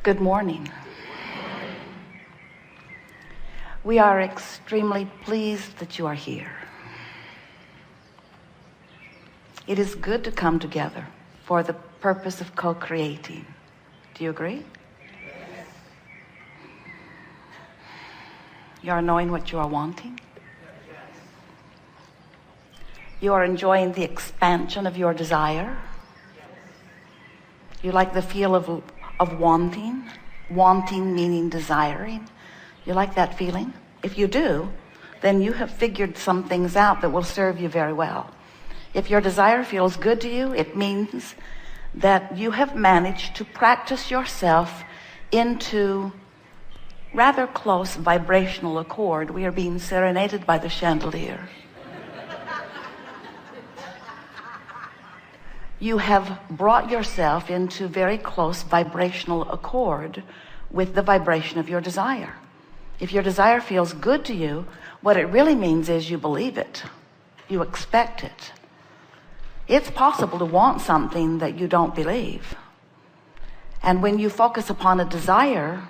Good morning. We are extremely pleased that you are here. It is good to come together for the purpose of co-creating. Do you agree? Yes. You are knowing what you are wanting. You are enjoying the expansion of your desire. You like the feel of wanting meaning desiring. You like that feeling? If you do, then you have figured some things out that will serve you very well. If your desire feels good to you, it means that you have managed to practice yourself into rather close vibrational accord. We are being serenaded by the chandelier. You have brought yourself into very close vibrational accord with the vibration of your desire. If your desire feels good to you, what it really means is you believe it. You expect it. It's possible to want something that you don't believe. And when you focus upon a desire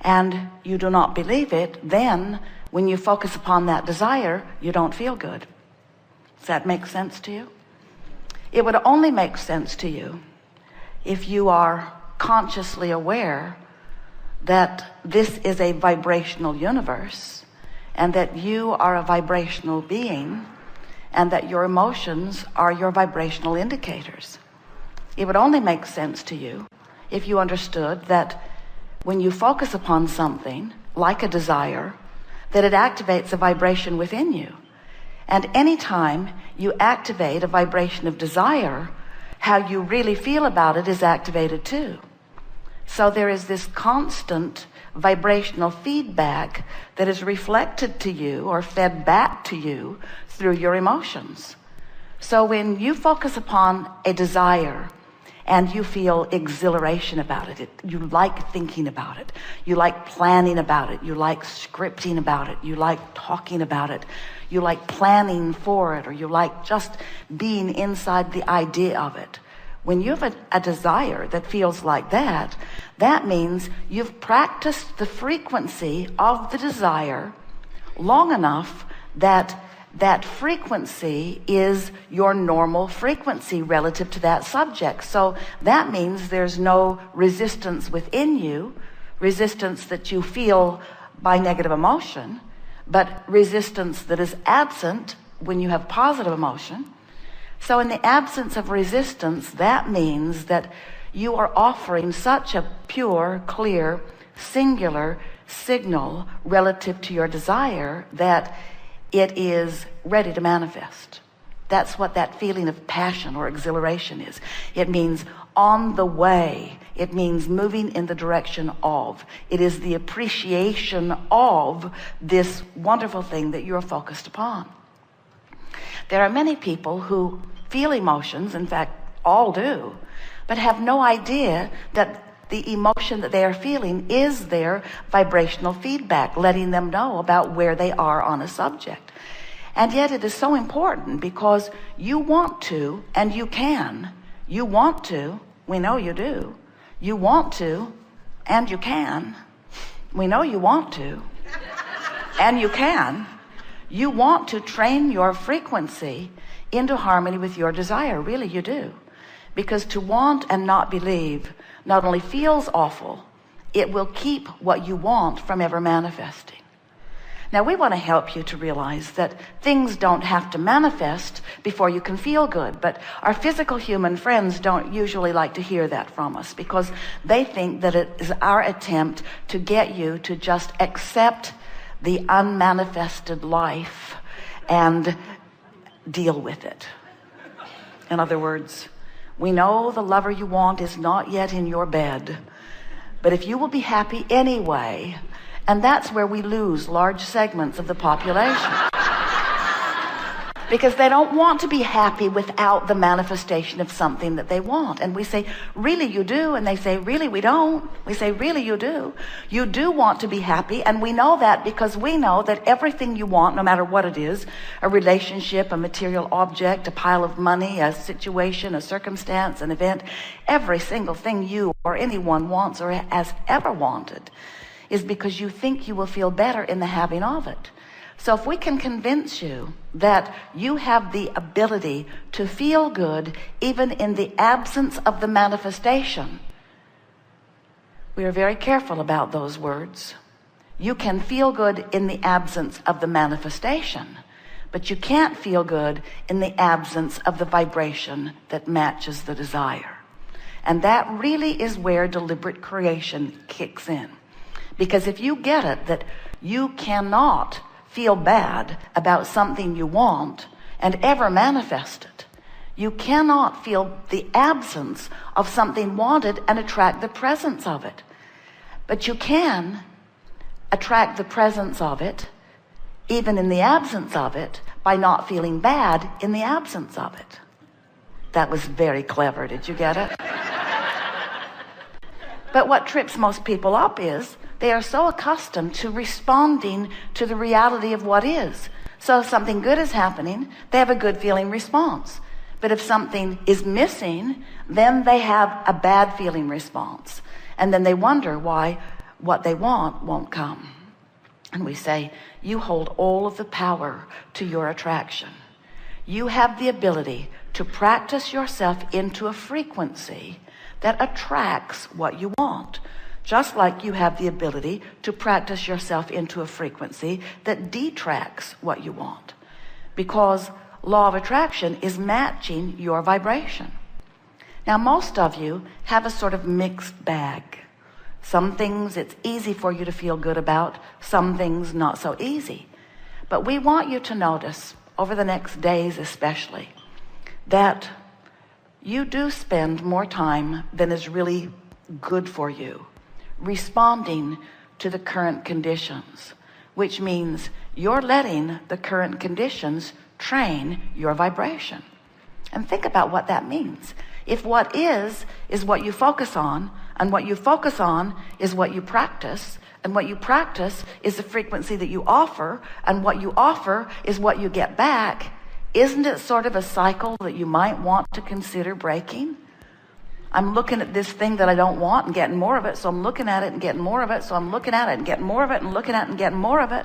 and you do not believe it, then when you focus upon that desire, you don't feel good. Does that make sense to you? It would only make sense to you if you are consciously aware that this is a vibrational universe and that you are a vibrational being and that your emotions are your vibrational indicators. It would only make sense to you if you understood that when you focus upon something like a desire, that it activates a vibration within you. And anytime you activate a vibration of desire, how you really feel about it is activated too. So there is this constant vibrational feedback that is reflected to you or fed back to you through your emotions. So when you focus upon a desire and you feel exhilaration about it, you like thinking about it, you like planning about it, you like scripting about it, you like talking about it, you like planning for it, or you like just being inside the idea of it. When you have a desire that feels like that, that means you've practiced the frequency of the desire long enough that that frequency is your normal frequency relative to that subject. So that means there's no resistance within you, resistance that you feel by negative emotion, but resistance that is absent when you have positive emotion. So in the absence of resistance, that means that you are offering such a pure, clear, singular signal relative to your desire that it is ready to manifest. That's what that feeling of passion or exhilaration is. It means on the way. It means moving in the direction of. It is the appreciation of this wonderful thing that you're focused upon. There are many people who feel emotions, in fact, all do, but have no idea that the emotion that they are feeling is their vibrational feedback, letting them know about where they are on a subject. And yet it is so important because you want to and you can. You want to, we know you do. You want to and you can. We know you want to and you can. You want to train your frequency into harmony with your desire. Really, you do. Because to want and not believe not only feels awful, it will keep what you want from ever manifesting. Now, we want to help you to realize that things don't have to manifest before you can feel good. But our physical human friends don't usually like to hear that from us because they think that it is our attempt to get you to just accept the unmanifested life and deal with it. In other words, we know the lover you want is not yet in your bed, but if you will be happy anyway, and that's where we lose large segments of the population. because they don't want to be happy without the manifestation of something that they want. And we say, really you do? And they say, really we don't. We say, really you do. You do want to be happy, and we know that because we know that everything you want, no matter what it is, a relationship, a material object, a pile of money, a situation, a circumstance, an event, every single thing you or anyone wants or has ever wanted is because you think you will feel better in the having of it. So if we can convince you that you have the ability to feel good even in the absence of the manifestation, we are very careful about those words. You can feel good in the absence of the manifestation, but you can't feel good in the absence of the vibration that matches the desire. And that really is where deliberate creation kicks in. Because if you get it that you cannot feel bad about something you want and ever manifest it, you cannot feel the absence of something wanted and attract the presence of it. But you can attract the presence of it even in the absence of it by not feeling bad in the absence of it. That was very clever. Did you get it? But what trips most people up is they are so accustomed to responding to the reality of what is. So if something good is happening, they have a good feeling response. But if something is missing, then they have a bad feeling response. And then they wonder why what they want won't come. And we say, you hold all of the power to your attraction. You have the ability to practice yourself into a frequency that attracts what you want. Just like you have the ability to practice yourself into a frequency that detracts what you want. Because law of attraction is matching your vibration. Now, most of you have a sort of mixed bag. Some things it's easy for you to feel good about, some things not so easy. But we want you to notice, over the next days especially, that you do spend more time than is really good for you responding to the current conditions, which means you're letting the current conditions train your vibration. And think about what that means. If what is what you focus on, and what you focus on is what you practice, and what you practice is the frequency that you offer, and what you offer is what you get back, isn't it sort of a cycle that you might want to consider breaking? I'm looking at this thing that I don't want and getting more of it, so I'm looking at it and getting more of it, so I'm looking at it and getting more of it and looking at it and getting more of it.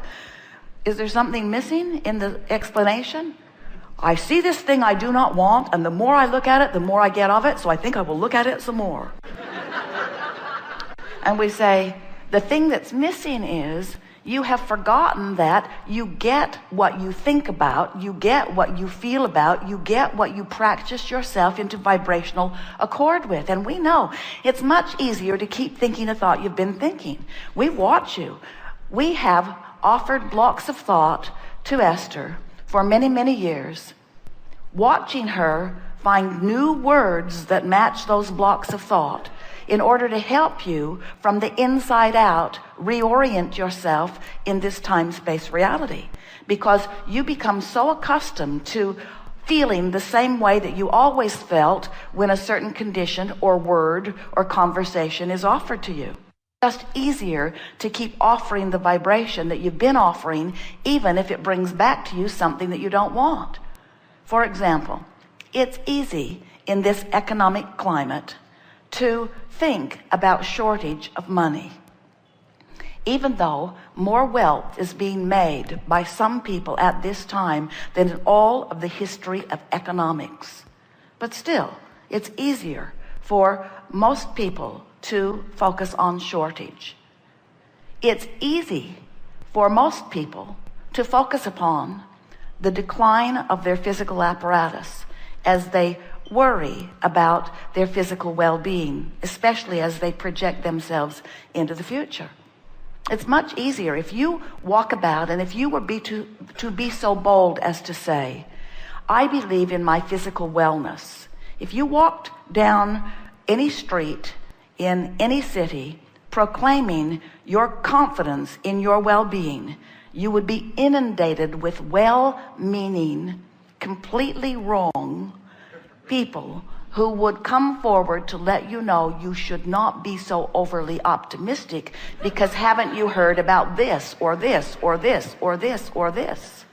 Is there something missing in the explanation? I see this thing I do not want, and the more I look at it, the more I get of it, so I think I will look at it some more. And we say, the thing that's missing is you have forgotten that you get what you think about, you get what you feel about, you get what you practice yourself into vibrational accord with. And we know it's much easier to keep thinking a thought you've been thinking. We watch you. We have offered blocks of thought to Esther for many, many years, watching her find new words that match those blocks of thought, in order to help you from the inside out reorient yourself in this time-space reality. Because you become so accustomed to feeling the same way that you always felt when a certain condition or word or conversation is offered to you. Just easier to keep offering the vibration that you've been offering, even if it brings back to you something that you don't want. For example, it's easy in this economic climate to think about shortage of money, even though more wealth is being made by some people at this time than in all of the history of economics. But still, it's easier for most people to focus on shortage. It's easy for most people to focus upon the decline of their physical apparatus as they worry about their physical well-being, especially as they project themselves into the future. It's much easier if you walk about, and if you were to be so bold as to say, I believe in my physical wellness. If you walked down any street in any city proclaiming your confidence in your well-being, you would be inundated with well-meaning completely wrong people who would come forward to let you know you should not be so overly optimistic, because haven't you heard about this or this or this or this or this?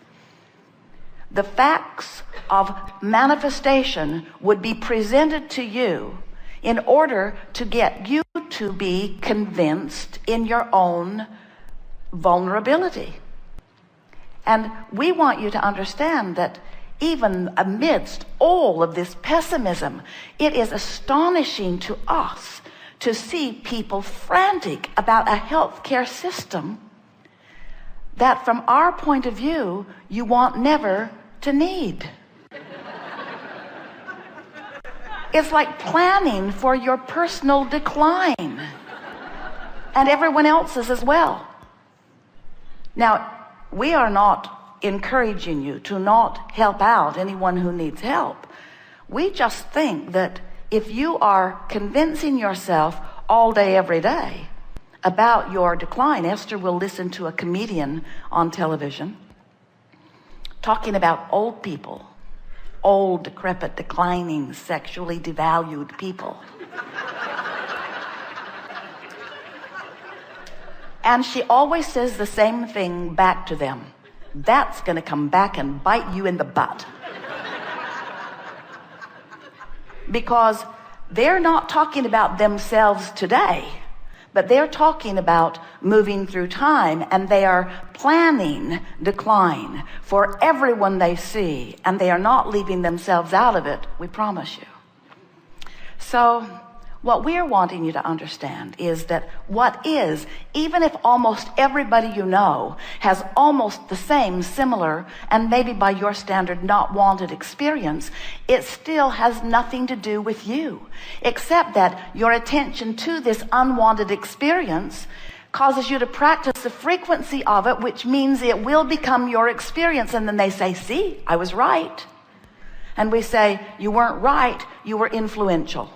The facts of manifestation would be presented to you in order to get you to be convinced in your own vulnerability. And we want you to understand that even amidst all of this pessimism, it is astonishing to us to see people frantic about a healthcare system that, from our point of view, you want never to need. It's like planning for your personal decline and everyone else's as well. Now, we are not encouraging you to not help out anyone who needs help. We just think that if you are convincing yourself all day, every day about your decline, Esther will listen to a comedian on television talking about old people, old, decrepit, declining, sexually devalued people. And she always says the same thing back to them. That's going to come back and bite you in the butt. Because they're not talking about themselves today, but they're talking about moving through time, and they are planning decline for everyone they see, and they are not leaving themselves out of it, we promise you. So what we're wanting you to understand is that what is, even if almost everybody you know has almost the same, similar, and maybe by your standard not wanted experience, it still has nothing to do with you, except that your attention to this unwanted experience causes you to practice the frequency of it, which means it will become your experience. And then they say, see, I was right. And we say, you weren't right, you were influential.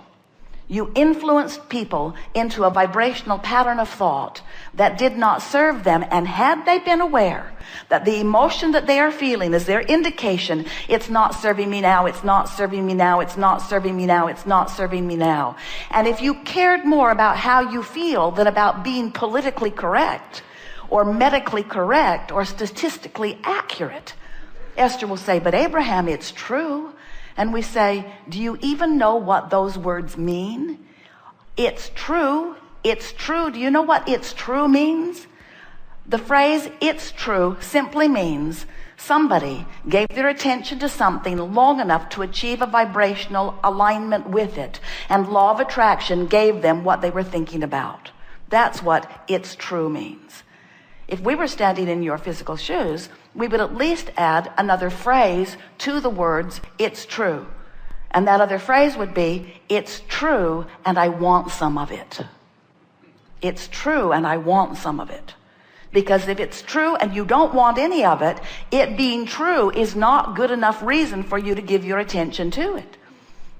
You influenced people into a vibrational pattern of thought that did not serve them. And had they been aware that the emotion that they are feeling is their indication, it's not serving me now, it's not serving me now, it's not serving me now, it's not serving me now. And if you cared more about how you feel than about being politically correct or medically correct or statistically accurate, Esther will say, but Abraham, it's true. And we say, do you even know what those words mean? It's true. It's true. Do you know what it's true means? The phrase it's true simply means somebody gave their attention to something long enough to achieve a vibrational alignment with it, and law of attraction gave them what they were thinking about. That's what it's true means. If we were standing in your physical shoes, we would at least add another phrase to the words, it's true. And that other phrase would be, it's true and I want some of it. It's true and I want some of it. Because if it's true and you don't want any of it, it being true is not good enough reason for you to give your attention to it.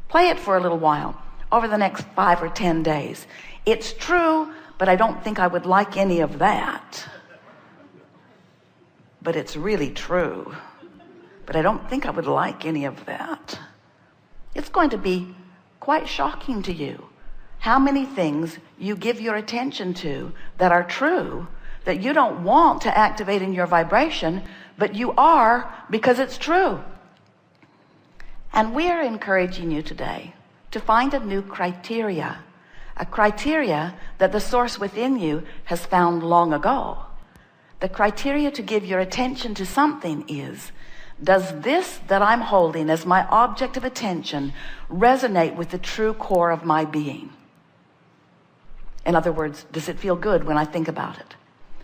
Play it for a little while, over the next 5 or 10 days. It's true, but I don't think I would like any of that. But it's really true. But I don't think I would like any of that. It's going to be quite shocking to you how many things you give your attention to that are true, that you don't want to activate in your vibration, but you are because it's true. And we are encouraging you today to find a new criteria, a criteria that the source within you has found long ago. The criteria to give your attention to something is, does this that I'm holding as my object of attention resonate with the true core of my being? In other words, does it feel good when I think about it?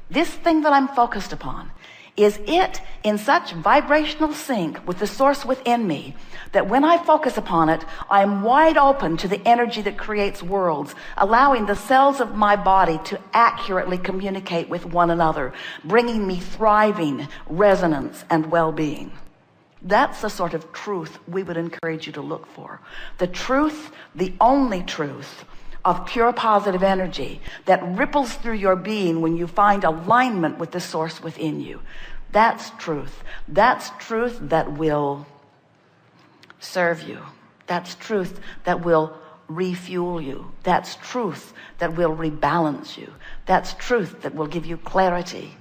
This thing that I'm focused upon, is it in such vibrational sync with the source within me that when I focus upon it, I'm wide open to the energy that creates worlds, allowing the cells of my body to accurately communicate with one another, bringing me thriving resonance and well-being? That's the sort of truth we would encourage you to look for. The truth, the only truth, of pure positive energy that ripples through your being when you find alignment with the source within you. That's truth. That's truth that will serve you. That's truth that will refuel you. That's truth that will rebalance you. That's truth that will give you clarity.